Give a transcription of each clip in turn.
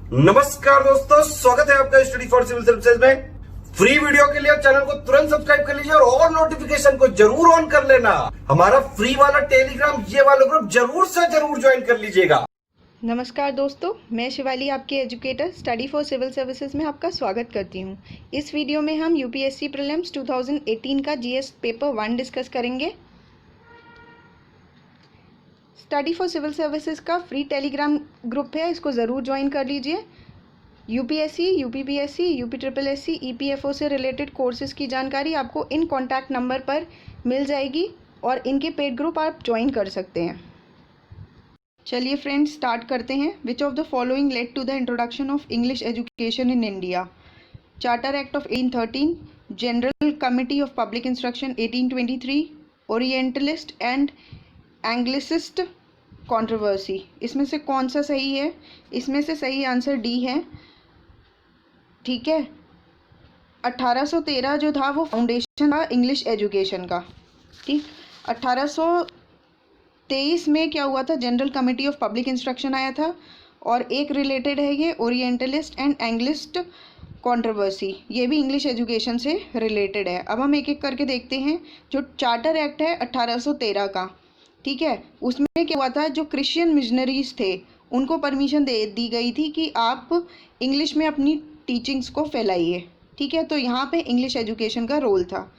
नमस्कार दोस्तों, स्वागत है आपका स्टडी फॉर सिविल सर्विसेज में। फ्री वीडियो के लिए चैनल को तुरंत सब्सक्राइब कर लीजिए और नोटिफिकेशन को जरूर ऑन कर लेना। हमारा फ्री वाला टेलीग्राम ये वाला ग्रुप जरूर से जरूर ज्वाइन कर लीजिएगा। नमस्कार दोस्तों, मैं शिवाली आपकी educator Study for Civil Services में आपका स्वागत करती हूं। इस वीडियो में हम यूपीएससी प्रीलिम्स 2018 का जीएस पेपर 1 डिस्कस करेंगे। स्टडी फॉर सिविल सर्विसेज का फ्री टेलीग्राम ग्रुप है, इसको ज़रूर ज्वाइन कर लीजिए। UPSC, UPPSC, UP triple SC, EPFO से रिलेटेड कोर्सेज़ की जानकारी आपको इन कॉन्टैक्ट नंबर पर मिल जाएगी और इनके पेड ग्रुप आप ज्वाइन कर सकते हैं। चलिए फ्रेंड्स, स्टार्ट करते हैं। Which of the following led to the introduction of English education in India? Charter act of 1813, general committee of public instruction 1823, orientalist and anglicist controversy. इसमें से कौन सा सही है? इसमें से सही आंसर डी है। ठीक है, 1813 जो था वो फाउंडेशन था इंग्लिश एजुकेशन का। ठीक, 1823 में क्या हुआ था? General committee of public instruction आया था और एक रिलेटेड है ये ओरिएंटलिस्ट एंड एंग्लिस्ट कंट्रोवर्सी, ये भी इंग्लिश एजुकेशन से रिलेटेड है। अब हम एक एक करके देखते हैं। जो चार्टर एक्ट है 1813 का, ठीक है, उसमें क्या हुआ था? जो क्रिश्चियन मिशनरीज थे उनको परमिशन दे दी गई थी कि आप इंग्लिश में अपनी टीचिंग्स को फैलाइए। ठीक है, तो यहाँ पे इंग्लिश एजुकेशन का रोल था।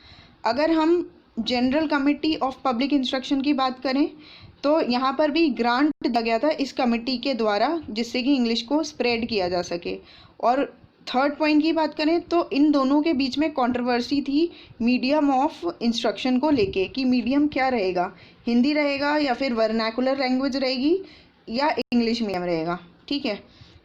अगर हम general committee of public instruction की बात करें तो यहाँ पर भी ग्रांट दिया गया था इस कमेटी के द्वारा, जिससे कि इंग्लिश को स्प्रेड किया जा सके। और थर्ड पॉइंट की बात करें तो इन दोनों के बीच में कंट्रोवर्सी थी मीडियम ऑफ इंस्ट्रक्शन को लेके, कि मीडियम क्या रहेगा, हिंदी रहेगा या फिर वर्नाकुलर लैंग्वेज रहेगी या इंग्लिश मीडियम रहेगा। ठीक है,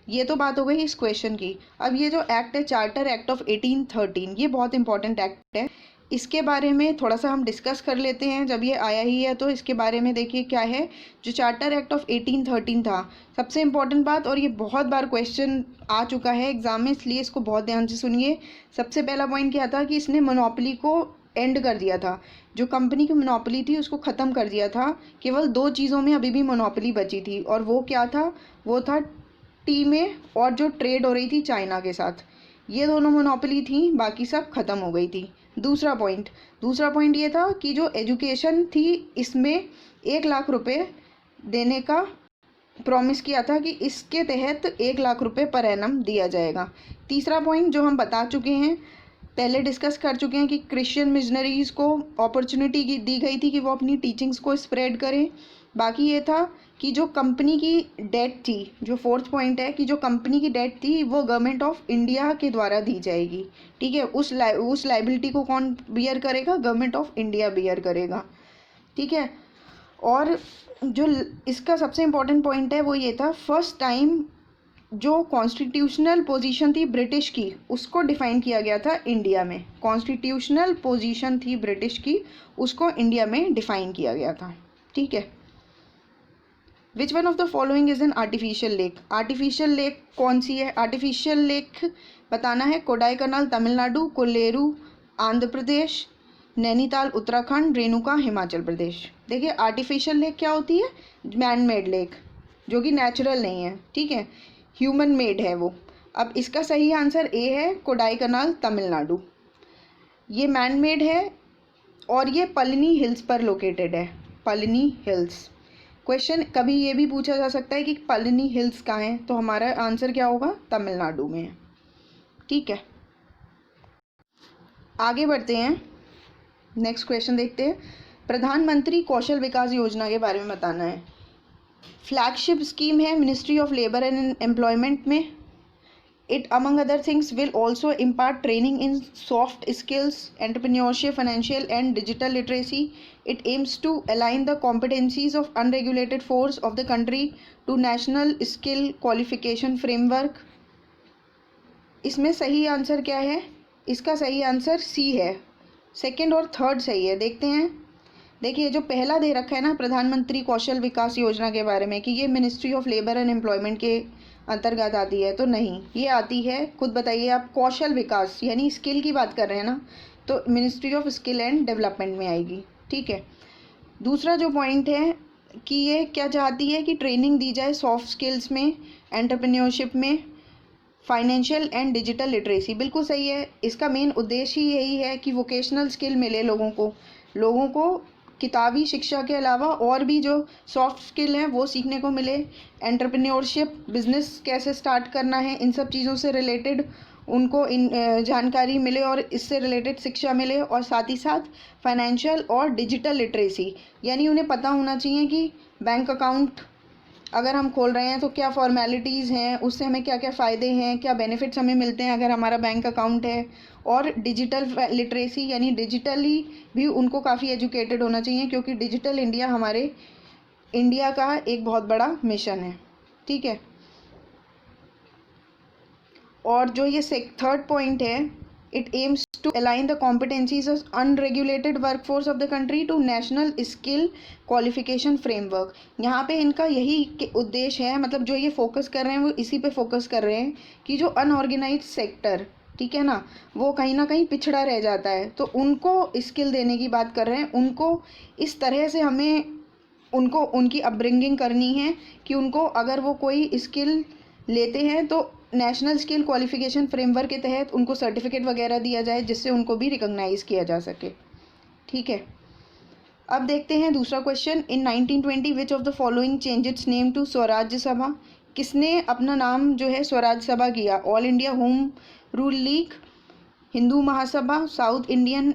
ये तो बात हो गई इस क्वेश्चन की। अब ये जो एक्ट है, चार्टर एक्ट ऑफ 1813, ये बहुत इंपॉर्टेंट एक्ट है। इसके बारे में थोड़ा सा हम डिस्कस कर लेते हैं। जब ये आया ही है तो इसके बारे में देखिए क्या है। जो चार्टर एक्ट ऑफ 1813 था, सबसे इम्पॉर्टेंट बात, और ये बहुत बार क्वेश्चन आ चुका है एग्जाम में, इसलिए इसको बहुत ध्यान से सुनिए। सबसे पहला पॉइंट क्या था कि इसने मोनोपोली को एंड कर दिया था। जो कंपनी की मोनोपोली थी उसको ख़त्म कर दिया था। केवल दो चीज़ों में अभी भी मोनोपोली बची थी, और वो क्या था? वो था टी में और जो ट्रेड हो रही थी चाइना के साथ, ये दोनों मोनोपोली थी, बाकी सब ख़त्म हो गई थी। दूसरा पॉइंट ये था कि जो एजुकेशन थी इसमें 1 लाख रुपए देने का प्रॉमिस किया था कि इसके तहत 1 लाख रुपए पर एनम दिया जाएगा। तीसरा पॉइंट जो हम बता चुके हैं, पहले डिस्कस कर चुके हैं, कि क्रिश्चियन मिशनरीज को अपॉर्चुनिटी दी गई थी कि वो अपनी टीचिंग्स को स्प्रेड करें। बाकी ये था कि जो कंपनी की डेट थी, जो फोर्थ पॉइंट है कि जो कंपनी की डेट थी वो गवर्नमेंट ऑफ इंडिया के द्वारा दी जाएगी। ठीक है, उस लाइबिलिटी को कौन बियर करेगा? गवर्नमेंट ऑफ इंडिया बियर करेगा। ठीक है, और जो इसका सबसे इम्पोर्टेंट पॉइंट है वो ये था, फर्स्ट टाइम जो कॉन्स्टिट्यूशनल पोजीशन थी ब्रिटिश की, उसको डिफाइन किया गया था इंडिया में। कॉन्स्टिट्यूशनल पोजीशन थी ब्रिटिश की, उसको इंडिया में डिफाइन किया गया था। ठीक है, which one of the following is an artificial lake? Artificial lake कौन सी है? आर्टिफिशियल लेक बताना है। कोडाईकनाल तमिलनाडु, कोल्लेरू आंध्र प्रदेश, नैनीताल उत्तराखंड, रेणुका हिमाचल प्रदेश। देखिए, आर्टिफिशियल लेक क्या होती है? मैन मेड लेक, जो कि नेचुरल नहीं है। ठीक है, ह्यूमन मेड है वो। अब इसका सही आंसर ए है, कोडाईकनाल तमिलनाडु। ये मैन मेड है और ये पलनी हिल्स पर लोकेटेड है। पलनी हिल्स। क्वेश्चन कभी ये भी पूछा जा सकता है कि पलनी हिल्स कहाँ हैं, तो हमारा आंसर क्या होगा? तमिलनाडु में है। ठीक है, आगे बढ़ते हैं, नेक्स्ट क्वेश्चन देखते हैं। प्रधानमंत्री कौशल विकास योजना के बारे में बताना है। फ्लैगशिप स्कीम है ministry of labour and employment में। It, among other things, will also impart training in soft skills, entrepreneurship, financial and digital literacy. It aims to align the competencies of unregulated force of the country to national skill qualification framework. इसमें सही answer क्या है? इसका सही answer C है। Second और third सही है। देखते हैं। देखिए, जो पहला दे रखा है ना प्रधानमंत्री कौशल विकास योजना के बारे में, कि ये ministry of labour and employment के अंतर्गत आती है, तो नहीं, ये आती है, खुद बताइए आप, कौशल विकास, यानी स्किल की बात कर रहे हैं ना, तो ministry of skill and development में आएगी। ठीक है, दूसरा जो पॉइंट है कि ये क्या चाहती है कि ट्रेनिंग दी जाए सॉफ्ट स्किल्स में, एंटरप्रेन्योरशिप में, फाइनेंशियल एंड डिजिटल लिटरेसी, बिल्कुल सही है। इसका मेन उद्देश्य ही यही है कि वोकेशनल स्किल मिले लोगों को किताबी शिक्षा के अलावा और भी जो सॉफ्ट स्किल हैं वो सीखने को मिले। एंटरप्रेन्योरशिप, बिजनेस कैसे स्टार्ट करना है, इन सब चीज़ों से रिलेटेड उनको जानकारी मिले और इससे रिलेटेड शिक्षा मिले। और साथ ही साथ फाइनेंशियल और डिजिटल लिटरेसी, यानी उन्हें पता होना चाहिए कि बैंक अकाउंट अगर हम खोल रहे हैं तो क्या फॉर्मेलिटीज़ हैं, उससे हमें क्या क्या फ़ायदे हैं, क्या बेनिफिट्स हमें मिलते हैं अगर हमारा बैंक अकाउंट है। और डिजिटल लिटरेसी यानी डिजिटली भी उनको काफ़ी एजुकेटेड होना चाहिए, क्योंकि डिजिटल इंडिया हमारे इंडिया का एक बहुत बड़ा मिशन है। ठीक है। और जो ये थर्ड पॉइंट है, it aims to align the competencies of unregulated workforce of the country to national skill qualification framework. यहाँ पे इनका यही उद्देश्य है, मतलब जो ये फोकस कर रहे हैं वो इसी पे फोकस कर रहे हैं कि जो अनऑर्गेनाइज सेक्टर, ठीक है ना, वो कहीं ना कहीं पिछड़ा रह जाता है, तो उनको स्किल देने की बात कर रहे हैं। उनको इस तरह से हमें उनको उनकी अपब्रिंगिंग करनी है कि उनको अगर वो कोई स्किल लेते हैं तो नेशनल स्किल क्वालिफिकेशन फ्रेमवर्क के तहत उनको सर्टिफिकेट वगैरह दिया जाए, जिससे उनको भी रिकॉग्नाइज़ किया जा सके। ठीक है। अब देखते हैं दूसरा question. In 1920 which of the following change its name to Swarajya Sabha. किसने अपना नाम जो है स्वराज सभा किया? All India Home Rule League, Hindu Mahasabha, South Indian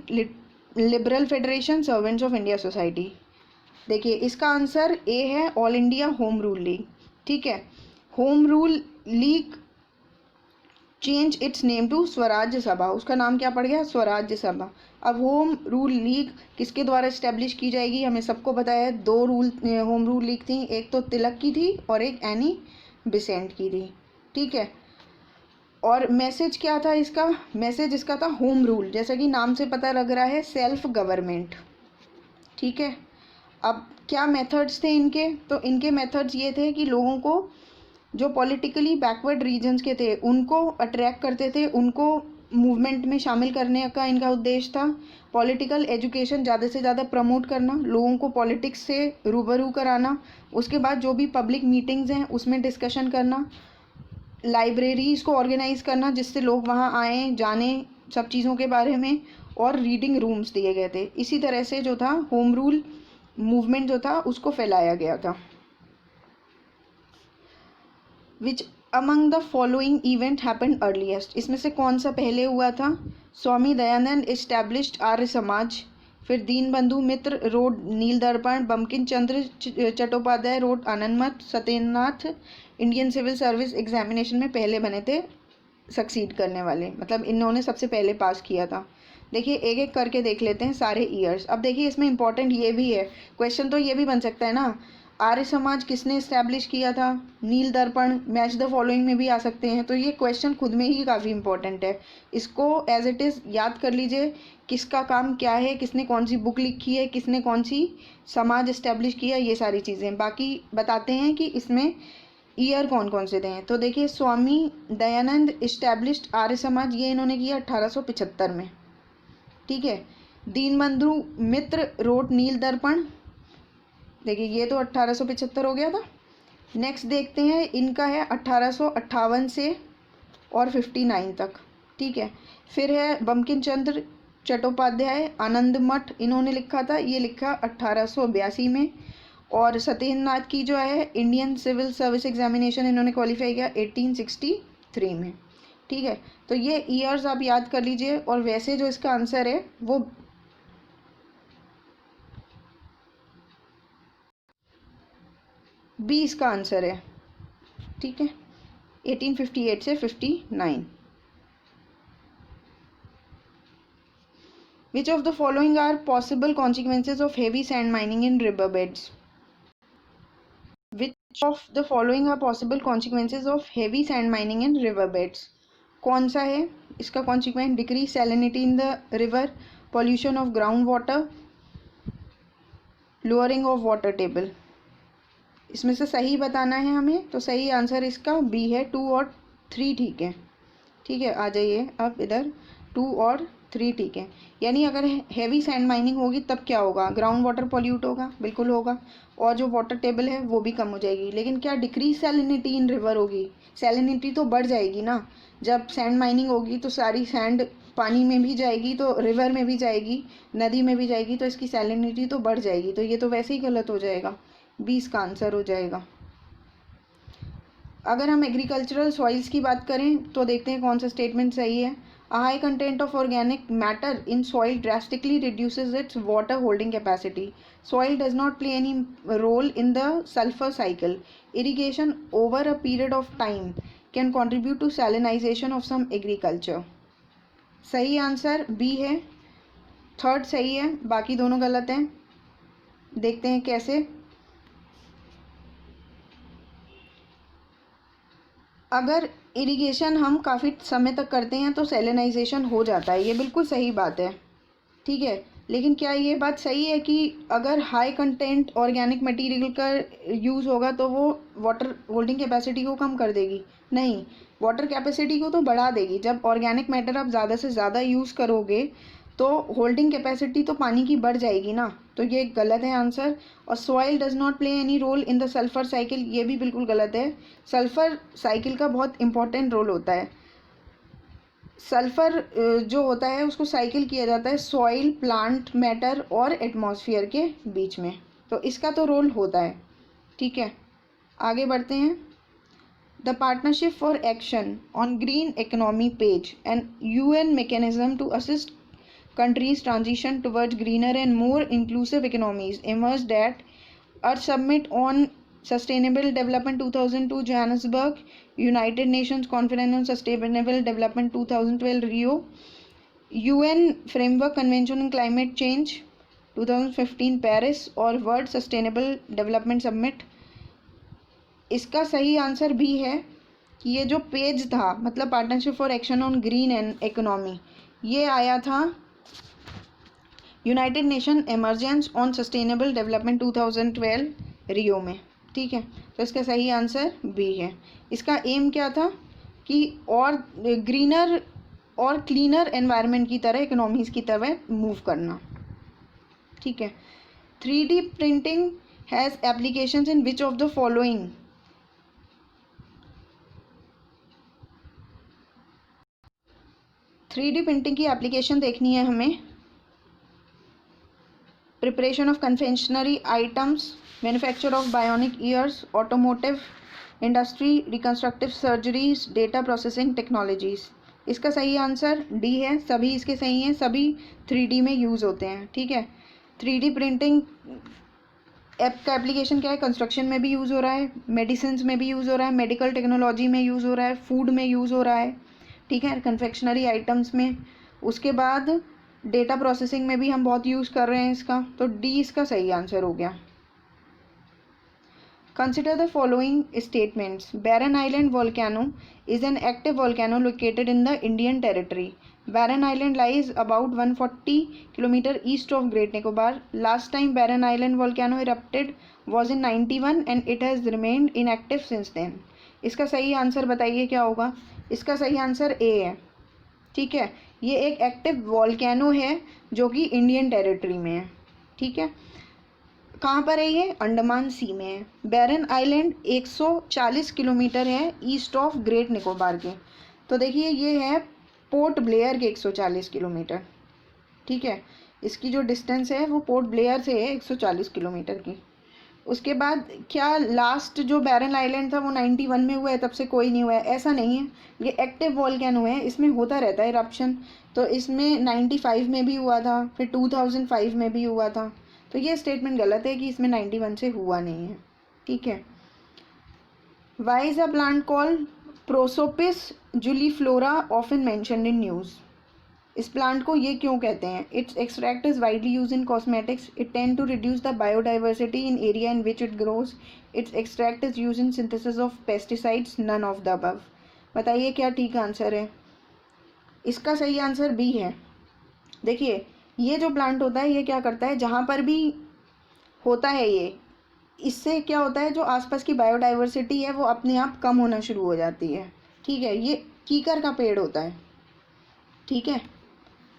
Liberal Federation, Servants of India Society. देखिए इसका आंसर ए है, All India Home Rule League. ठीक है। Home Rule League change its name to Swarajya Sabha, उसका नाम क्या पड़ गया? स्वराज्य सभा। अब होम रूल लीग किसके द्वारा इस्टेब्लिश की जाएगी? हमें सबको पता है दो होम रूल लीग थी, एक तो तिलक की थी और एक एनी बिसेंट की थी। ठीक है। और मैसेज क्या था इसका? मैसेज इसका था होम रूल, जैसा कि नाम से पता लग रहा है सेल्फ गवर्नमेंट। ठीक है। अब क्या मेथड्स थे इनके? तो इनके मेथड्स ये थे कि लोगों को जो पॉलिटिकली बैकवर्ड रीजन्स के थे उनको अट्रैक्ट करते थे, उनको मूवमेंट में शामिल करने का इनका उद्देश्य था। पॉलिटिकल एजुकेशन ज़्यादा से ज़्यादा प्रमोट करना, लोगों को पॉलिटिक्स से रूबरू कराना। उसके बाद जो भी पब्लिक मीटिंग्स हैं उसमें डिस्कशन करना, लाइब्रेरीज़ को ऑर्गेनाइज़ करना जिससे लोग वहाँ आएँ जाने सब चीज़ों के बारे में, और रीडिंग रूम्स दिए गए थे। इसी तरह से जो था होम रूल मूवमेंट जो था उसको फैलाया गया था। Which among the following event happened earliest, इसमें से कौन सा पहले हुआ था? स्वामी दयानंद इस्टेब्लिश्ड आर्य समाज, फिर दीनबंधु मित्र wrote Nil Darpan, Bankim Chandra Chattopadhyay wrote Anand Math, Satyanath Indian civil service examination में पहले बने थे सक्सीड करने वाले, मतलब इन्होंने सबसे पहले पास किया था। देखिए एक एक करके देख लेते हैं सारे ईयर्स। अब देखिए इसमें इंपॉर्टेंट ये भी है, क्वेश्चन तो ये भी बन सकता है ना, आर्य समाज किसने इस्टेब्लिश किया था? नील दर्पण मैच द फॉलोइंग में भी आ सकते हैं। तो ये क्वेश्चन खुद में ही काफ़ी इंपॉर्टेंट है, इसको एज इट इज़ याद कर लीजिए, किसका काम क्या है, किसने कौन सी बुक लिखी है, किसने कौन सी समाज इस्टेब्लिश किया, ये सारी चीज़ें। बाकी बताते हैं कि इसमें ईयर कौन कौन से दें। तो देखिए स्वामी दयानंद इस्टेब्लिश्ड आर्य समाज, ये इन्होंने किया 1875 में। ठीक है। दीनबंधु मित्र रोड नील दर्पण, देखिए ये तो 1875 हो गया था। नेक्स्ट देखते हैं इनका है 1858 से और 59 तक। ठीक है। फिर है बंकिम चंद्र चट्टोपाध्याय आनंद मठ, इन्होंने लिखा था, ये लिखा 1882 में। और सत्यनाथ की जो है इंडियन सिविल सर्विस एग्जामिनेशन इन्होंने क्वालिफाई किया 1863 में। ठीक है। तो ये ईयर्स आप याद कर लीजिए। और वैसे जो इसका आंसर है वो 20 का आंसर है। ठीक है। 1858 से 59। Which of the following are possible consequences of heavy sand mining in river beds? Which of the following are possible consequences of heavy sand mining in river beds? कौन सा है इसका consequence? Decrease salinity in the river, pollution of ground water, lowering of water table। इसमें से सही बताना है हमें, तो सही आंसर इसका बी है, 2 और 3 ठीक है। ठीक है। आ जाइए अब इधर 2 और 3 ठीक है। यानी अगर हैवी सैंड माइनिंग होगी तब क्या होगा, ग्राउंड वाटर पॉल्यूट होगा, बिल्कुल होगा, और जो वाटर टेबल है वो भी कम हो जाएगी। लेकिन क्या डिक्रीज सैलिनिटी इन रिवर होगी, सैलिनिटी तो बढ़ जाएगी ना। जब सैंड माइनिंग होगी तो सारी सैंड पानी में भी जाएगी, तो रिवर में भी जाएगी, नदी में भी जाएगी, तो इसकी सैलिनिटी तो बढ़ जाएगी। तो ये तो वैसे ही गलत हो जाएगा, 20 का आंसर हो जाएगा। अगर हम एग्रीकल्चरल सॉइल्स की बात करें तो देखते हैं कौन सा स्टेटमेंट सही है। A high content of organic matter in soil drastically reduces its water holding capacity. Soil does not play any role in the sulfur cycle. Irrigation over a period of time can contribute to salinization of some agriculture. सही answer B है, third सही है, बाकी दोनों गलत हैं। देखते हैं कैसे। अगर इरिगेशन हम काफ़ी समय तक करते हैं तो सैलिनाइजेशन हो जाता है, ये बिल्कुल सही बात है, ठीक है। लेकिन क्या ये बात सही है कि अगर हाई कंटेंट ऑर्गेनिक मटेरियल का यूज़ होगा तो वो वाटर होल्डिंग कैपेसिटी को कम कर देगी? नहीं, वाटर कैपेसिटी को तो बढ़ा देगी। जब ऑर्गेनिक मैटर आप ज़्यादा से ज़्यादा यूज़ करोगे तो होल्डिंग कैपेसिटी तो पानी की बढ़ जाएगी ना, तो ये गलत है आंसर। और soil does not play any role in the sulphur cycle, ये भी बिल्कुल गलत है। सल्फर साइकिल का बहुत इंपॉर्टेंट रोल होता है। सल्फर जो होता है उसको साइकिल किया जाता है सॉइल, प्लांट मैटर और एटमॉस्फेयर के बीच में, तो इसका तो रोल होता है, ठीक है। आगे बढ़ते हैं। The partnership for action on green economy page and UN mechanism to assist countries transition towards greener and more inclusive economies emerged at Earth Summit on Sustainable Development 2002 Johannesburg, United Nations Conference on Sustainable Development 2012 Rio, UN Framework Convention on Climate Change 2015 Paris और World Sustainable Development Summit। इसका सही answer भी है कि ये जो page था, मतलब partnership for action on green and economy, ये आया था United nation emergence on sustainable development 2012 रियो में, ठीक है। तो इसका सही आंसर बी है। इसका एम क्या था कि और ग्रीनर और क्लीनर एनवायरनमेंट की तरह, इकोनॉमीज़ की तरह मूव करना, ठीक है। 3D printing has applications in which of the following? 3D printing की एप्लीकेशन देखनी है हमें। Preparation of confectionery items, manufacture of bionic years, automotive industry, reconstructive surgeries, data processing technologies. इसका सही आंसर डी है, सभी इसके सही हैं, सभी 3D में यूज़ होते हैं, ठीक है। 3D प्रिंटिंग ऐप का एप्लीकेशन क्या है? कंस्ट्रक्शन में भी यूज़ हो रहा है, मेडिसिन में भी यूज़ हो रहा है, मेडिकल टेक्नोलॉजी में यूज़ हो रहा है, फूड में यूज़ हो रहा है, ठीक है, कन्फेक्शनरी आइटम्स में। उसके बाद डेटा प्रोसेसिंग में भी हम बहुत यूज़ कर रहे हैं इसका, तो डी इसका सही आंसर हो गया। Consider the following statements. Barren Island volcano is an active volcano located in the Indian territory. Barren Island lies about 140 km east of Great Nicobar. Last time Barren Island volcano erupted was in 91 and it has remained inactive since then. इसका सही answer बताइए क्या होगा? इसका सही answer A है, ठीक है। ये एक एक्टिव वॉल्केनो है जो कि इंडियन टेरिटरी में है, ठीक है। कहाँ पर है ये? अंडमान सी में है। बैरन आइलैंड 140 किलोमीटर है ईस्ट ऑफ ग्रेट निकोबार के। तो देखिए ये है पोर्ट ब्लेयर के 140 किलोमीटर, ठीक है। इसकी जो डिस्टेंस है वो पोर्ट ब्लेयर से है 140 किलोमीटर की। उसके बाद क्या लास्ट जो बैरन आइलैंड था वो 91 में हुआ है, तब से कोई नहीं हुआ है? ऐसा नहीं है, ये एक्टिव वॉल्केनो है, इसमें होता रहता है इरप्शन। तो इसमें 95 में भी हुआ था, फिर 2005 में भी हुआ था, तो ये स्टेटमेंट गलत है कि इसमें 91 से हुआ नहीं है, ठीक है। Why is a plant called Prosopis juliflora often mentioned in news? इस प्लांट को ये क्यों कहते हैं? Its extract is widely use in cosmetics, it tend to reduce the biodiversity in area in which it grows, its extract is use in synthesis of pesticides, none of the above. बताइए क्या ठीक answer है? इसका सही answer B है। देखिए ये जो प्लांट होता है ये क्या करता है, जहाँ पर भी होता है ये, इससे क्या होता है, जो आसपास की बायोडाइवर्सिटी है वो अपने आप कम होना शुरू हो जाती है, ठीक है। ये कीकर का पेड़ होता है, ठीक है।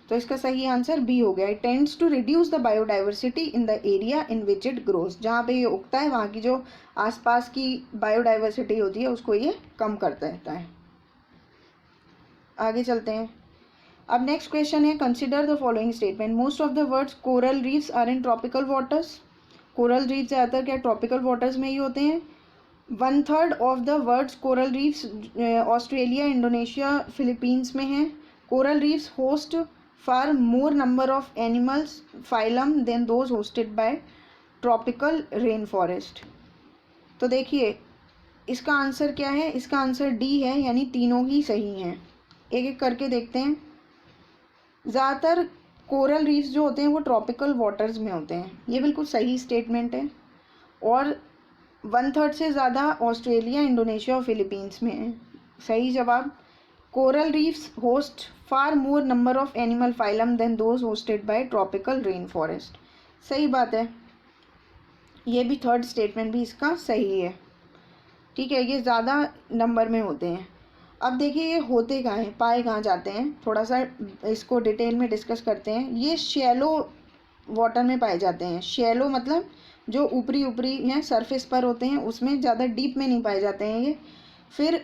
तो इसका सही आंसर बी हो गया। It tends to reduce the biodiversity in the area in which it grows. जहाँ पे ये उगता है वहाँ की जो आसपास की बायोडाइवर्सिटी होती है उसको ये कम करता रहता है। आगे चलते हैं। अब नेक्स्ट क्वेश्चन है, consider the following statement. Most of the world's coral reefs are in tropical waters. Coral reef ज़्यादातर क्या ट्रॉपिकल वाटर्स में ही होते हैं। 1/3 of the world's coral reefs Australia, Indonesia, Philippines में हैं। Coral reefs host far more number of animals phylum than those hosted by tropical rain forest. तो देखिए इसका आंसर क्या है, इसका आंसर डी है, यानी तीनों ही सही हैं। एक एक करके देखते हैं। ज़्यादातर कोरल रीफ्स जो होते हैं वो ट्रॉपिकल वाटर्स में होते हैं, ये बिल्कुल सही स्टेटमेंट है। और 1/3 से ज़्यादा ऑस्ट्रेलिया, इंडोनेशिया और फिलीपींस में है। सही जवाब। Coral reefs host far more number of animal phylum than those hosted by tropical rain forest. सही बात है, ये भी थर्ड स्टेटमेंट भी इसका सही है। ठीक है, ये ज़्यादा नंबर में होते हैं। अब देखिए ये होते कहाँ हैं, पाए कहाँ जाते हैं, थोड़ा सा इसको डिटेल में डिस्कस करते हैं। ये शैलो वाटर में पाए जाते हैं। शैलो मतलब जो ऊपरी ऊपरी हैं, सरफेस पर होते हैं, उसमें ज़्यादा डीप में नहीं पाए जाते हैं ये। फिर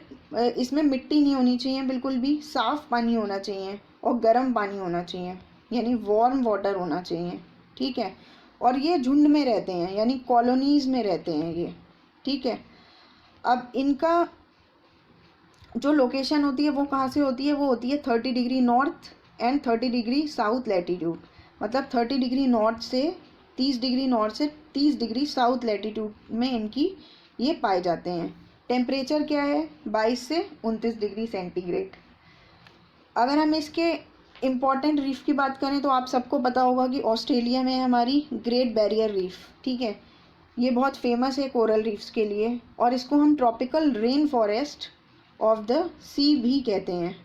इसमें मिट्टी नहीं होनी चाहिए बिल्कुल भी, साफ़ पानी होना चाहिए और गर्म पानी होना चाहिए, यानी वार्म वाटर होना चाहिए। ठीक है, और ये झुंड में रहते हैं, यानी कॉलोनीज़ में रहते हैं ये। ठीक है, अब इनका जो लोकेशन होती है वो कहाँ से होती है, वो होती है 30 degree north and 30 degree south latitude. मतलब 30 डिग्री नॉर्थ से 30 डिग्री नॉर्थ से 30 डिग्री साउथ लैटीट्यूड में इनकी ये पाए जाते हैं। टेम्परेचर क्या है, 22 से 29 डिग्री सेंटीग्रेड। अगर हम इसके इम्पॉर्टेंट रीफ की बात करें तो आप सबको पता होगा कि ऑस्ट्रेलिया में है हमारी ग्रेट बैरियर रीफ। ठीक है, ये बहुत फेमस है कोरल रीफ्स के लिए, और इसको हम tropical rain forest of the sea भी कहते हैं।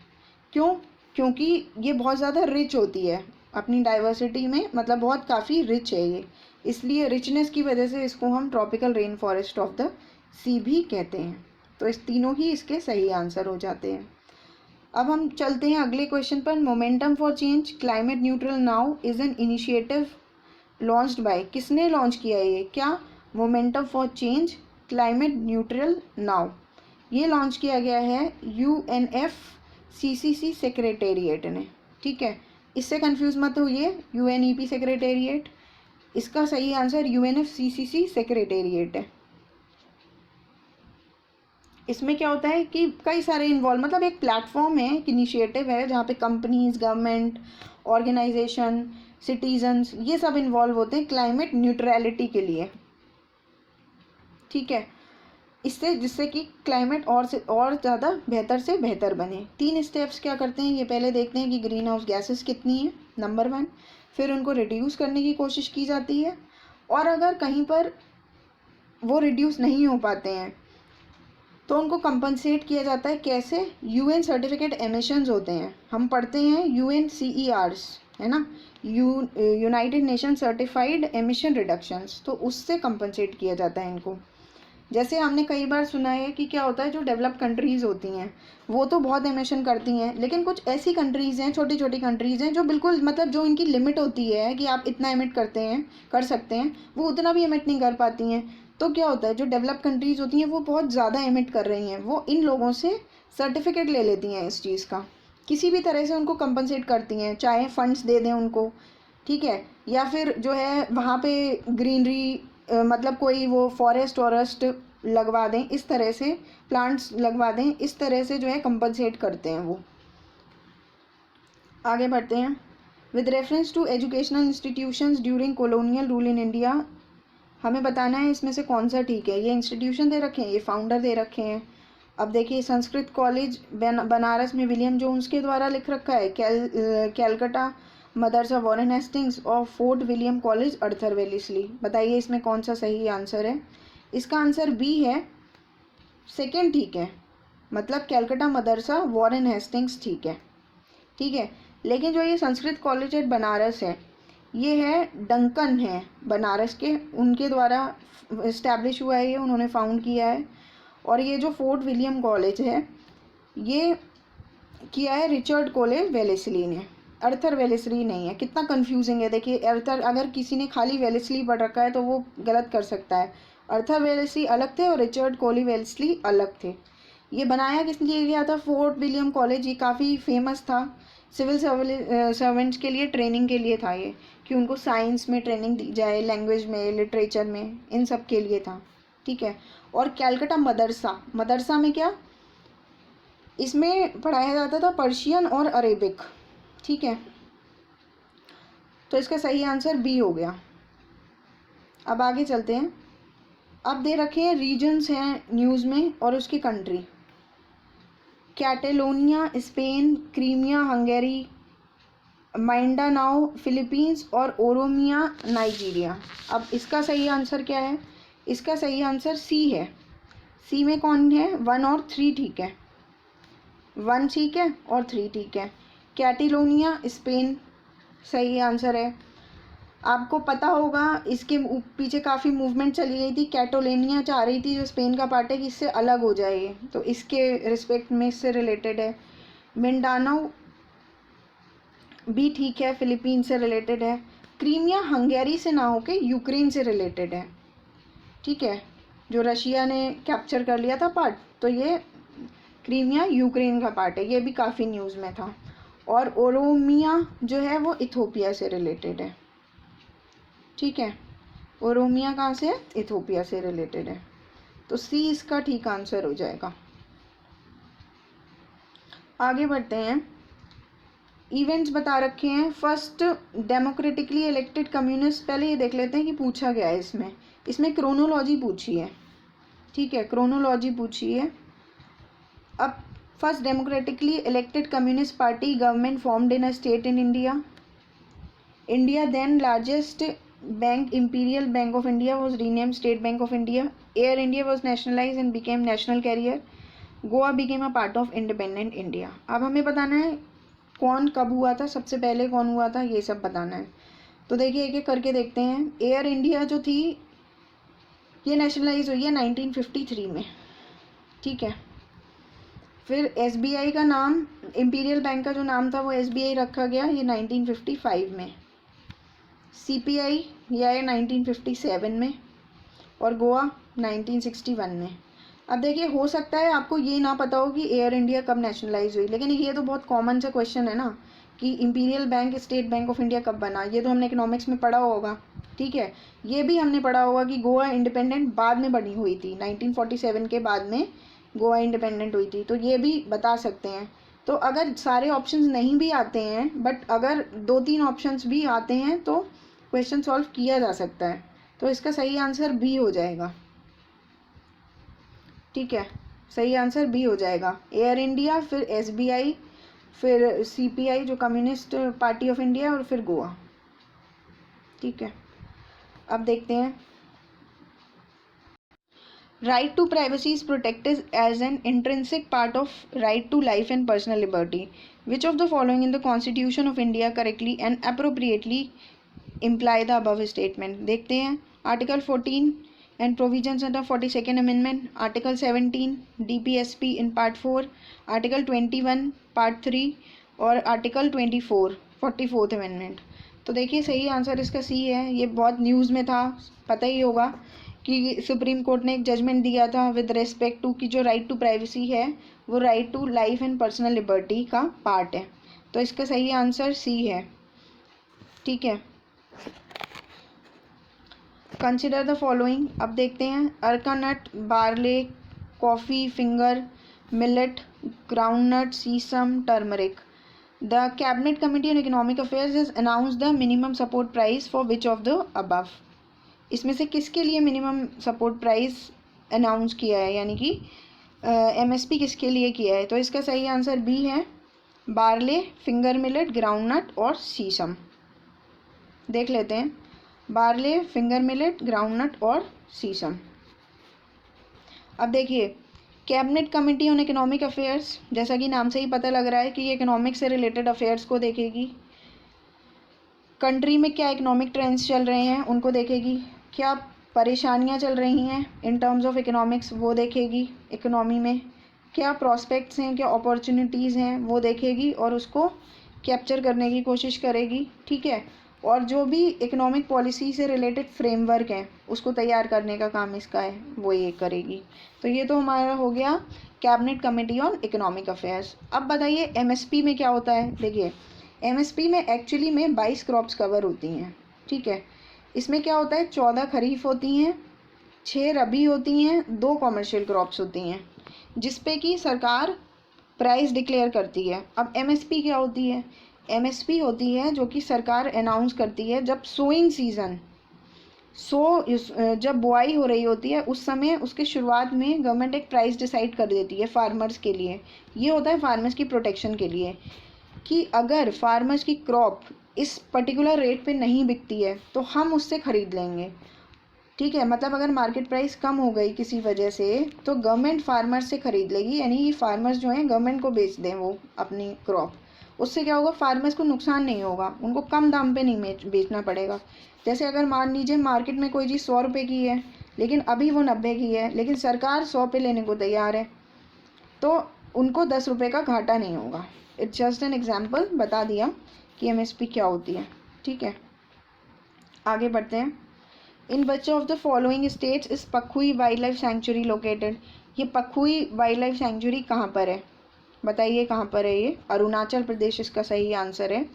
क्यों? क्योंकि ये बहुत ज़्यादा रिच होती है अपनी डाइवर्सिटी में, मतलब बहुत काफ़ी रिच है ये, इसलिए रिचनेस की वजह से इसको हम tropical rain forest of the sea भी कहते हैं। तो इस तीनों ही इसके सही आंसर हो जाते हैं। अब हम चलते हैं अगले क्वेश्चन पर। Momentum for change climate neutral now is an initiative launched by. किसने लॉन्च किया है ये? क्या momentum for change climate neutral now, ये लॉन्च किया गया है UNFCCC सेक्रेटेरिएट ने। ठीक है, इससे कंफ्यूज मत होइए, UNEP सेक्रेटेरिएट। इसका सही आंसर UNFCCC सेक्रेटेरिएट है। इसमें क्या होता है कि कई सारे इन्वॉल्व, मतलब एक प्लेटफॉर्म है, एक इनिशिएटिव है जहाँ पे कंपनीज, गवर्नमेंट, ऑर्गेनाइजेशन, सिटीजन्स, ये सब इन्वॉल्व होते हैं क्लाइमेट न्यूट्रलिटी के लिए। ठीक है, इससे जिससे कि क्लाइमेट और ज़्यादा बेहतर से बेहतर बने। 3 स्टेप्स क्या करते हैं ये पहले देखते हैं कि ग्रीन हाउस गैसेस कितनी है, नंबर 1। फिर उनको रिड्यूस करने की कोशिश की जाती है, और अगर कहीं पर वो रिड्यूस नहीं हो पाते हैं तो उनको कंपनसेट किया जाता है। कैसे? UN सर्टिफिकेट एमिशंस होते हैं, हम पढ़ते हैं UNCERs, है ना, United nation certified emission reductions, तो उससे कंपनसेट किया जाता है इनको। जैसे हमने कई बार सुना है कि क्या होता है, जो डेवलप कंट्रीज़ होती हैं वो तो बहुत एमिशन करती हैं, लेकिन कुछ ऐसी कंट्रीज़ हैं, छोटी छोटी कंट्रीज़ हैं, जो बिल्कुल, मतलब जो इनकी लिमिट होती है कि आप इतना एमिट कर सकते हैं, वो उतना भी एमिट नहीं कर पाती हैं। तो क्या होता है, जो डेवलप कंट्रीज़ होती हैं वो बहुत ज़्यादा एमिट कर रही हैं, वो इन लोगों से सर्टिफिकेट ले लेती हैं इस चीज़ का, किसी भी तरह से उनको कंपनसेट करती हैं, चाहे फंड्स दे दें उनको, ठीक है, या फिर जो है वहाँ पे ग्रीनरी, मतलब कोई वो फॉरेस्ट लगवा दें, इस तरह से प्लांट्स लगवा दें, इस तरह से जो है कंपनसेट करते हैं वो। आगे बढ़ते हैं। With reference to educational institutions during colonial rule in India, हमें बताना है इसमें से कौन सा ठीक है। ये इंस्टीट्यूशन दे रखे हैं, ये फाउंडर दे रखे हैं। अब देखिए, संस्कृत कॉलेज बनारस में विलियम जोन्स के द्वारा लिख रखा है, कैलकाटा मदरसा वॉरेन हेस्टिंग्स और फोर्ट विलियम कॉलेज अर्थर वेलेस्ली। बताइए इसमें कौन सा सही आंसर है? इसका आंसर बी है, सेकेंड ठीक है, मतलब कैलकाटा मदरसा वॉरेन हेस्टिंग्स ठीक है। ठीक है, लेकिन जो ये संस्कृत कॉलेज एट बनारस है, ये है डंकन है बनारस के, उनके द्वारा इस्टेब्लिश हुआ है, ये उन्होंने फाउंड किया है। और ये जो फोर्ट विलियम कॉलेज है, ये किया है रिचर्ड कोले वेलेस्ली ने। अर्थर वेलेस्ली नहीं है। कितना कंफ्यूजिंग है, देखिए अर्थर, अगर किसी ने खाली वेलेस्ली पढ़ रखा है तो वो गलत कर सकता है। अर्थर वेलेस्ली अलग थे और रिचर्ड कोली वेलेस्ली अलग थे। ये बनाया किस लिए गया था? फोर्ट विलियम कॉलेज, ये काफ़ी फेमस था, सिविल सर्वेंट्स के लिए ट्रेनिंग के लिए था ये, कि उनको साइंस में ट्रेनिंग दी जाए, लैंग्वेज में, लिटरेचर में, इन सब के लिए था, ठीक है। और कैलकटा मदरसा, मदरसा में क्या, इसमें पढ़ाया जाता था पर्शियन और अरेबिक, ठीक है। तो इसका सही आंसर बी हो गया। अब आगे चलते हैं। अब दे रखे हैं रीजन्स हैं न्यूज़ में और उसकी country, Catalonia Spain, Crimea Hungary, Mindanao Philippines और ओरोमिया नाइजीरिया। अब इसका सही आंसर क्या है? इसका सही आंसर सी है। सी में कौन है? 1 और 3 ठीक है, 1 ठीक है और 3 ठीक है। कैटेलोनिया स्पेन सही आंसर है। आपको पता होगा इसके पीछे काफ़ी मूवमेंट चली गई थी, कैटोलेनिया चाह रही थी जो स्पेन का पार्ट है कि इससे अलग हो जाए, तो इसके रिस्पेक्ट में इससे रिलेटेड है। मिंडानाओ भी ठीक है, फिलीपीन से रिलेटेड है। क्रीमिया हंगेरी से ना होके यूक्रेन से रिलेटेड है, ठीक है, जो रशिया ने कैप्चर कर लिया था पार्ट, तो ये क्रीमिया यूक्रेन का पार्ट है, ये भी काफ़ी न्यूज़ में था। और ओरोमिया जो है वो इथोपिया से रिलेटेड है, ठीक है। ओरोमिया कहाँ से है? इथोपिया से रिलेटेड है, तो सी इसका ठीक आंसर हो जाएगा। आगे बढ़ते हैं। इवेंट्स बता रखे हैं। फर्स्ट डेमोक्रेटिकली इलेक्टेड कम्युनिस्ट, पहले ये देख लेते हैं कि पूछा गया है इसमें क्रोनोलॉजी पूछी है, ठीक है, क्रोनोलॉजी पूछी है। अब first democratically elected communist party government formed in a state in India then largest bank Imperial Bank of India was renamed State Bank of India. Air India was nationalized and became national carrier. Goa became a part of independent India. अब हमें बताना है कौन कब हुआ था, सबसे पहले कौन हुआ था, ये सब बताना है। तो देखिए एक एक करके देखते हैं। एयर इंडिया जो थी ये नेशनलाइज हुई है 1953 में, ठीक है। फिर SBI का नाम, इंपीरियल बैंक का जो नाम था वो SBI रखा गया, ये 1955 में। CPI यह है 1957 में और गोवा 1961 में। अब देखिए हो सकता है आपको ये ना पता हो कि एयर इंडिया कब नेशनलाइज हुई, लेकिन ये तो बहुत कॉमन सा क्वेश्चन है ना कि imperial bank state Bank of India कब बना, ये तो हमने इकोनॉमिक्स में पढ़ा होगा, ठीक है। ये भी हमने पढ़ा होगा कि गोवा इंडिपेंडेंट बाद में बनी हुई थी, 1947 के बाद में गोवा इंडिपेंडेंट हुई थी, तो ये भी बता सकते हैं। तो अगर सारे ऑप्शंस नहीं भी आते हैं, बट अगर 2-3 ऑप्शंस भी आते हैं तो क्वेश्चन सॉल्व किया जा सकता है। तो इसका सही आंसर बी हो जाएगा, ठीक है, सही आंसर बी हो जाएगा। एयर इंडिया, फिर SBI, फिर CPI जो कम्युनिस्ट पार्टी ऑफ इंडिया, और फिर गोवा, ठीक है। अब देखते हैं। Right to privacy is protected as an intrinsic part of right to life and personal liberty. Which of the following in the constitution of India correctly and appropriately imply the above statement। देखते हैं। Article 14 and provisions under 42nd amendment, article 17 DPSP in part 4, article 21 part 3 और article 24 44th amendment। तो देखिए सही answer इसका सी है। ये बहुत न्यूज़ में था, पता ही होगा कि सुप्रीम कोर्ट ने एक जजमेंट दिया था विद रेस्पेक्ट टू कि जो राइट टू प्राइवेसी है वो right to life and personal liberty का पार्ट है। तो इसका सही आंसर सी है, ठीक है। Consider the following. अब देखते हैं। Areca nut, barley, coffee, finger, millet, groundnut, sesame, turmeric. The cabinet committee on economic affairs has announce the minimum support price for which of the above. इसमें से किसके लिए मिनिमम सपोर्ट प्राइस अनाउंस किया है, यानी कि MSP किसके लिए किया है? तो इसका सही आंसर बी है, बार्ले, फिंगर मिलेट, ग्राउंडनट और सीसम। देख लेते हैं। बार्ले, फिंगर मिलेट, ग्राउंडनट और सीसम। अब देखिए cabinet committee on economic affairs, जैसा कि नाम से ही पता लग रहा है कि ये इकोनॉमिक से रिलेटेड अफेयर्स को देखेगी। कंट्री में क्या इकोनॉमिक ट्रेंड्स चल रहे हैं उनको देखेगी, क्या परेशानियां चल रही हैं इन टर्म्स ऑफ इकोनॉमिक्स वो देखेगी, इकोनॉमी में क्या प्रॉस्पेक्ट्स हैं, क्या अपॉर्चुनिटीज़ हैं वो देखेगी, और उसको कैप्चर करने की कोशिश करेगी, ठीक है। और जो भी इकोनॉमिक पॉलिसी से रिलेटेड फ्रेमवर्क है उसको तैयार करने का काम इसका है, वो ये करेगी। तो ये तो हमारा हो गया cabinet committee on economic affairs. अब बताइए एमएसपी में क्या होता है। देखिए एमएसपी में एक्चुअली में 22 क्रॉप्स कवर होती हैं, ठीक है। इसमें क्या होता है, 14 खरीफ होती हैं, 6 रबी होती हैं, 2 कॉमर्शियल क्रॉप्स होती हैं, जिसपे कि सरकार प्राइस डिक्लेयर करती है। अब एमएसपी क्या होती है, एमएसपी होती है जो कि सरकार अनाउंस करती है जब सोइंग सीज़न जब बुआई हो रही होती है उस समय उसके शुरुआत में गवर्नमेंट एक प्राइस डिसाइड कर देती है फार्मर्स के लिए। ये होता है फार्मर्स की प्रोटेक्शन के लिए कि अगर फार्मर्स की क्रॉप इस पर्टिकुलर रेट पे नहीं बिकती है तो हम उससे ख़रीद लेंगे, ठीक है। मतलब अगर मार्केट प्राइस कम हो गई किसी वजह से तो गवर्नमेंट फार्मर से ख़रीद लेगी, यानी कि फार्मर्स जो हैं गवर्नमेंट को बेच दें वो अपनी क्रॉप। उससे क्या होगा, फार्मर्स को नुकसान नहीं होगा, उनको कम दाम पे नहीं बेचना पड़ेगा। जैसे अगर मान लीजिए मार्केट में कोई चीज़ 100 रुपये की है लेकिन अभी वो 90 की है, लेकिन सरकार 100 पे लेने को तैयार है, तो उनको 10 रुपये का घाटा नहीं होगा। इट्स जस्ट एन एग्जाम्पल, बता दिया कि एमएसपी क्या होती है, ठीक है। आगे बढ़ते हैं। इन which of the following states is Pakhui wild life sanctuary located. ये पखुई वाइल्ड लाइफ सेंचुरी कहाँ पर है, बताइए कहाँ पर है ये। अरुणाचल प्रदेश इसका सही आंसर है।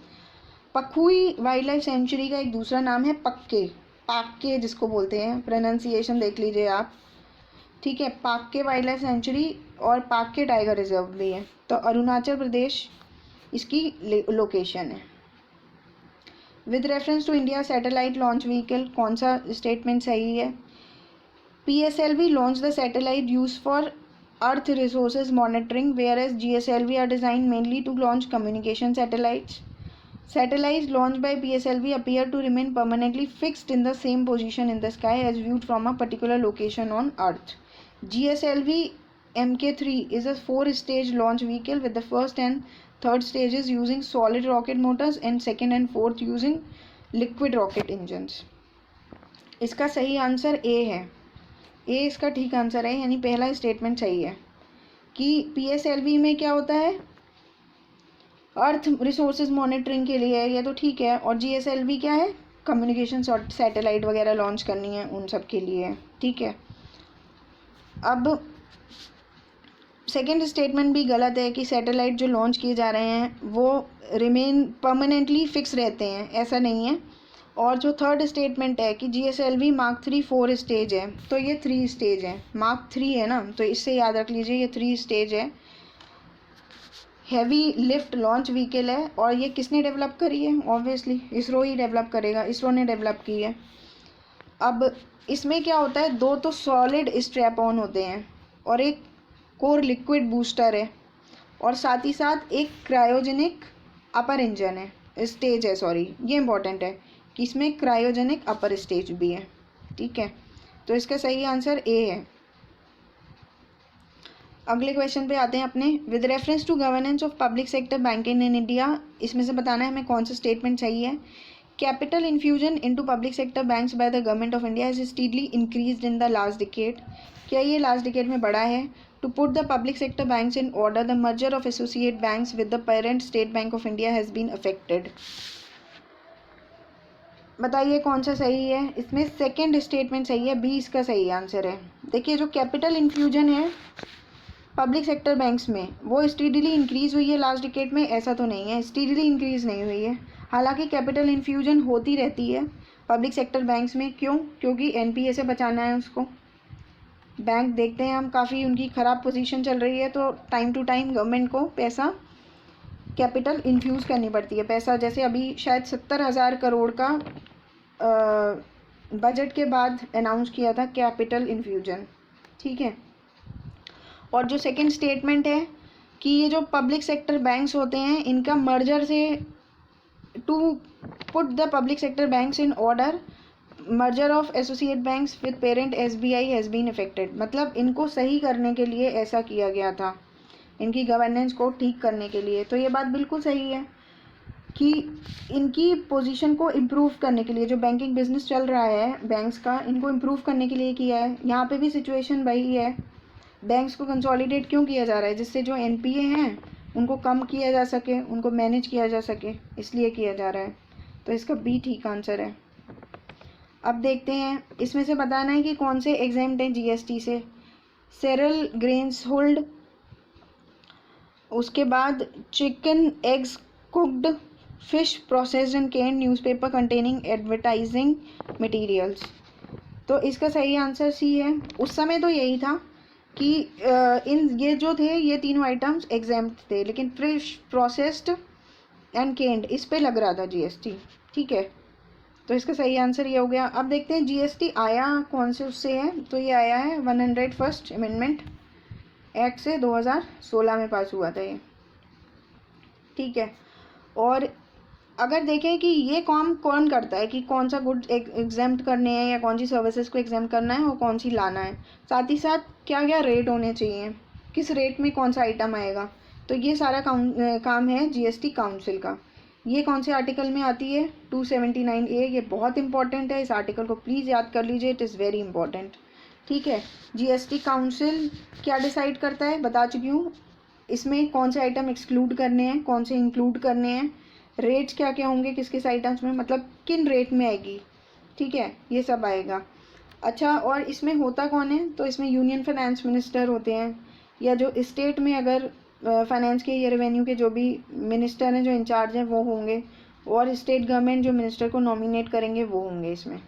पखुई वाइल्ड लाइफ सेंचुरी का एक दूसरा नाम है पक्के, पाक्के जिसको बोलते हैं, प्रोनाउंसिएशन देख लीजिए आप, ठीक है। पाक्के वाइल्ड लाइफ सेंचुरी और पाक्के टाइगर रिजर्व भी है, तो अरुणाचल प्रदेश इसकी लोकेशन है। With reference to India satellite launch vehicle, कौन सा स्टेटमेंट सही है। PSLV launch the satellite use for earth resources monitoring whereas GSLV are design mainly to launch communication satellites. Satellites launched by PSLV appear to remain permanently fixed in the same position in the sky as viewed from a particular location on Earth. GSLV Mk3 is a 4-stage launch vehicle with the first and third stages using solid rocket motors and second and fourth using liquid rocket engines. इसका सही answer A है, A इसका ठीक answer है, यानी पहला statement सही है कि PSLV में क्या होता है, अर्थ रिसोर्सेज मॉनिटरिंग के लिए है, ये तो ठीक है। और GSLV क्या है, कम्युनिकेशन सैटेलाइट वगैरह लॉन्च करनी है उन सब के लिए, ठीक है। अब सेकेंड स्टेटमेंट भी गलत है कि सैटेलाइट जो लॉन्च किए जा रहे हैं वो रिमेन परमानेंटली फिक्स रहते हैं, ऐसा नहीं है। और जो थर्ड स्टेटमेंट है कि GSLV Mark 3 4 स्टेज है, तो ये 3 स्टेज है, Mark 3 है ना, तो इससे याद रख लीजिए ये 3 स्टेज है। हैवी लिफ्ट लॉन्च व्हीकल है और ये किसने डेवलप करी है, ऑब्वियसली इसरो ही डेवलप करेगा, इसरो ने डेवलप की है। अब इसमें क्या होता है, 2 तो सॉलिड स्ट्रैप ऑन होते हैं और एक कोर लिक्विड बूस्टर है, और साथ ही साथ एक क्रायोजेनिक अपर इंजन है, स्टेज है, सॉरी ये इंपॉर्टेंट है कि इसमें क्रायोजेनिक अपर स्टेज भी है, ठीक है। तो इसका सही आंसर A है। अगले क्वेश्चन पे आते हैं अपने। With reference to governance of public sector banking in India, इसमें से बताना है हमें कौन सा स्टेटमेंट सही है। Capital infusion into public sector banks by the government of India is steadily increased in the last decade. क्या ये लास्ट डिकेड में बढ़ा है। To put the public sector banks in order, the merger of associate banks with the parent State Bank of India has been affected. बताइए कौन सा सही है। इसमें सेकेंड स्टेटमेंट सही है, B इसका सही आंसर है। देखिए जो कैपिटल इन्फ्यूजन है पब्लिक सेक्टर बैंक्स में वो स्टीडली इंक्रीज़ हुई है लास्ट डिकेड में, ऐसा तो नहीं है, स्टीडली इंक्रीज़ नहीं हुई है। हालांकि कैपिटल इन्फ्यूजन होती रहती है पब्लिक सेक्टर बैंक्स में, क्यों, क्योंकि NPA से बचाना है उसको। बैंक देखते हैं हम काफ़ी उनकी ख़राब पोजीशन चल रही है, तो टाइम टू टाइम गवर्नमेंट को पैसा कैपिटल इन्फ्यूज़ करनी पड़ती है। पैसा जैसे अभी शायद 70,000 करोड़ का बजट के बाद अनाउंस किया था कैपिटल इन्फ्यूजन, ठीक है। और जो सेकंड स्टेटमेंट है कि ये जो पब्लिक सेक्टर बैंक्स होते हैं इनका मर्जर से, to put the public sector banks in order, merger of associate banks with parent SBI has been affected. मतलब इनको सही करने के लिए ऐसा किया गया था, इनकी गवर्नेंस को ठीक करने के लिए। तो ये बात बिल्कुल सही है कि इनकी पोजीशन को इम्प्रूव करने के लिए, जो बैंकिंग बिजनेस चल रहा है बैंक्स का, इनको इम्प्रूव करने के लिए किया है। यहाँ पे भी सिचुएशन वही है, बैंक्स को कंसोलिडेट क्यों किया जा रहा है, जिससे जो NPA हैं उनको कम किया जा सके, उनको मैनेज किया जा सके, इसलिए किया जा रहा है। तो इसका बी ठीक आंसर है। अब देखते हैं, इसमें से बताना है कि कौन से एग्जाम्प्ट हैं जीएसटी से। सेरल ग्रेन्स होल्ड, उसके बाद chicken eggs cooked, fish processed and canned, newspaper containing advertising materials. तो इसका सही आंसर सी है। उस समय तो यही था कि इन ये जो थे ये तीनों आइटम्स एग्जाम्प्ट थे, लेकिन फिश प्रोसेस्ड एंड केन्ड इस पे लग रहा था जीएसटी। ठीक है, तो इसका सही आंसर ये हो गया। अब देखते हैं जीएसटी आया कौन से उससे है। तो ये आया है 101st अमेंडमेंट एक्ट से, 2016 में पास हुआ था ये। ठीक है, और अगर देखें कि ये काम कौन करता है कि कौन सा गुड एग्जाम्प्ट करने हैं या कौन सी सर्विसेज को एग्जाम्प्ट करना है और कौन सी लाना है, साथ ही साथ क्या क्या रेट होने चाहिए, किस रेट में कौन सा आइटम आएगा, तो ये सारा काम है जीएसटी काउंसिल का। ये कौन से आर्टिकल में आती है? 279A। ये बहुत इंपॉर्टेंट है, इस आर्टिकल को प्लीज़ याद कर लीजिए, इट इज़ वेरी इंपॉर्टेंट। ठीक है, जीएसटी काउंसिल क्या डिसाइड करता है बता चुकी हूँ। इसमें कौन से आइटम एक्सक्लूड करने हैं, कौन से इंक्लूड करने हैं, रेट्स क्या क्या होंगे किस किस आइटम्स में, मतलब किन रेट में आएगी। ठीक है, ये सब आएगा। अच्छा, और इसमें होता कौन है? तो इसमें यूनियन फाइनेंस मिनिस्टर होते हैं, या जो स्टेट में अगर फाइनेंस के या रेवेन्यू के जो भी मिनिस्टर हैं जो इंचार्ज हैं वो होंगे, और स्टेट गवर्नमेंट जो मिनिस्टर को नॉमिनेट करेंगे वो होंगे इसमें।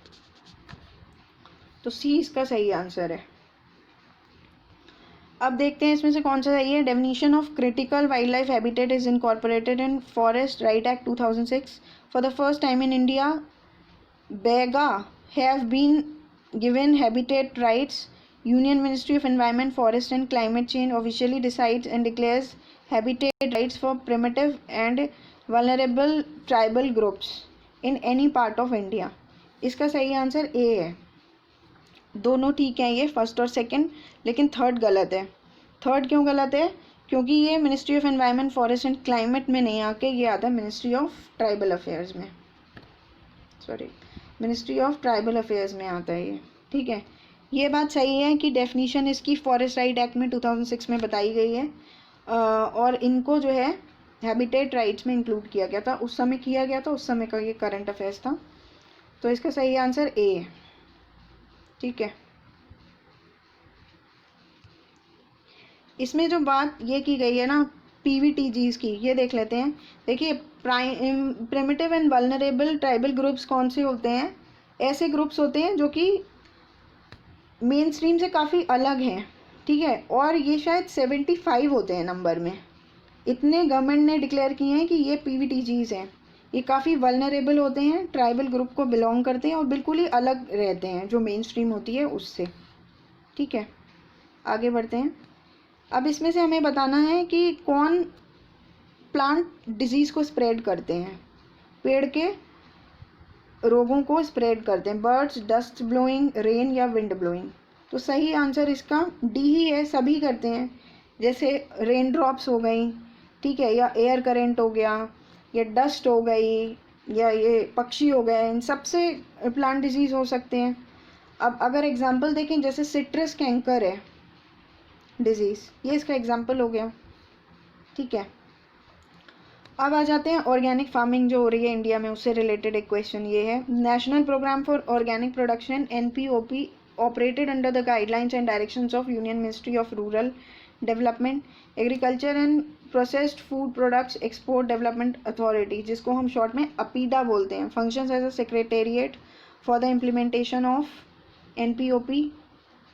तो सी इसका सही आंसर है। अब देखते हैं इसमें से कौन सा सही है। Definition of critical wild life habitat is incorporated in Forest Rights Act 2006 for the first time in India. Baiga have been given habitat rights. Union Ministry of Environment, Forest and Climate Change officially decides and declares habitat rights for primitive and vulnerable tribal groups in any part of India. इसका सही answer A है। दोनों ठीक हैं ये, first और second, लेकिन third गलत है। थर्ड क्यों गलत है? क्योंकि ये ministry of environment, forest and climate में नहीं आके ये आता है मिनिस्ट्री ऑफ ट्राइबल अफेयर्स में, sorry ministry of tribal affairs में आता है ये। ठीक है, ये बात सही है कि डेफिनीशन इसकी फॉरेस्ट राइट एक्ट में 2006 में बताई गई है, और इनको जो है हैबिटेट राइट्स में इंक्लूड किया गया था, उस समय किया गया था, उस समय का ये करंट अफेयर्स था। तो इसका सही आंसर ए है। ठीक है, इसमें जो बात ये की गई है ना पीवीटीजीज की, ये देख लेते हैं। देखिए, primitive and vulnerable tribal groups कौन से होते हैं? ऐसे ग्रुप्स होते हैं जो कि मेन स्ट्रीम से काफ़ी अलग हैं। ठीक है, और ये शायद 75 होते हैं नंबर में, इतने गवर्नमेंट ने डिक्लेयर किए हैं कि ये पीवीटीजीज हैं। ये काफ़ी वल्नरेबल होते हैं, ट्राइबल ग्रुप को बिलोंग करते हैं और बिल्कुल ही अलग रहते हैं जो मेन स्ट्रीम होती है उससे। ठीक है, आगे बढ़ते हैं। अब इसमें से हमें बताना है कि कौन प्लांट डिजीज़ को स्प्रेड करते हैं, पेड़ के रोगों को स्प्रेड करते हैं। बर्ड्स, डस्ट ब्लोइंग, रेन या विंड ब्लोइंग। तो सही आंसर इसका डी ही है, सभी करते हैं। जैसे रेन ड्रॉप्स हो गई, ठीक है, या एयर करेंट हो गया, या डस्ट हो गई, या ये पक्षी हो गए, इन सबसे प्लांट डिजीज़ हो सकते हैं। अब अगर एग्जांपल देखें, जैसे सिट्रस कैंकर है डिजीज़, ये इसका एग्जांपल हो गया। ठीक है, अब आ जाते हैं ऑर्गेनिक फार्मिंग जो हो रही है इंडिया में, उससे रिलेटेड एक क्वेश्चन ये है। National programme for organic production NPOP operated under the guidelines and directions of union ministry of rural development, agriculture and processed food products export development authority, जिसको हम शॉर्ट में अपीडा बोलते हैं, functions as a secretariat for the implementation of NPOP।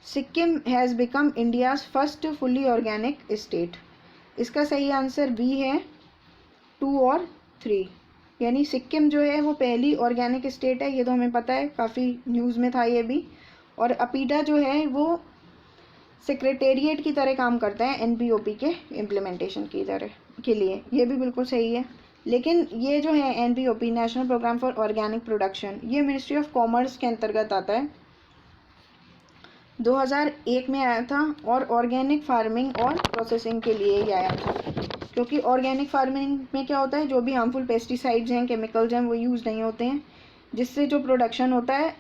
Sikkim has become India's first fully organic state. इसका सही answer B है 2 और 3, यानी सिक्किम जो है वो पहली ऑर्गेनिक स्टेट है, ये तो हमें पता है, काफ़ी न्यूज़ में था ये भी। और अपीडा जो है वो सेक्रेटेरिएट की तरह काम करता है NPOP के इम्प्लीमेंटेशन की तरह के लिए, ये भी बिल्कुल सही है। लेकिन ये जो है NPOP national programme for organic production, ये मिनिस्ट्री ऑफ कॉमर्स के अंतर्गत आता है, 2001 में आया था, और ऑर्गेनिक फार्मिंग और प्रोसेसिंग के लिए ही आया था। क्योंकि ऑर्गेनिक फार्मिंग में क्या होता है, जो भी हार्मफुल पेस्टिसाइड्स हैं, केमिकल्स हैं, वो यूज़ नहीं होते हैं, जिससे जो प्रोडक्शन होता है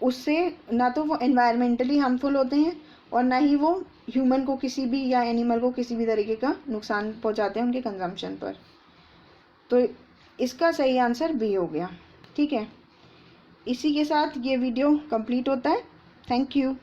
उससे ना तो वो एनवायरमेंटली हार्मफुल होते हैं और ना ही वो ह्यूमन को किसी भी या एनिमल को किसी भी तरीके का नुकसान पहुंचाते हैं उनके कंजम्पशन पर। तो इसका सही आंसर बी हो गया। ठीक है, इसी के साथ ये वीडियो कंप्लीट होता है। Thank you.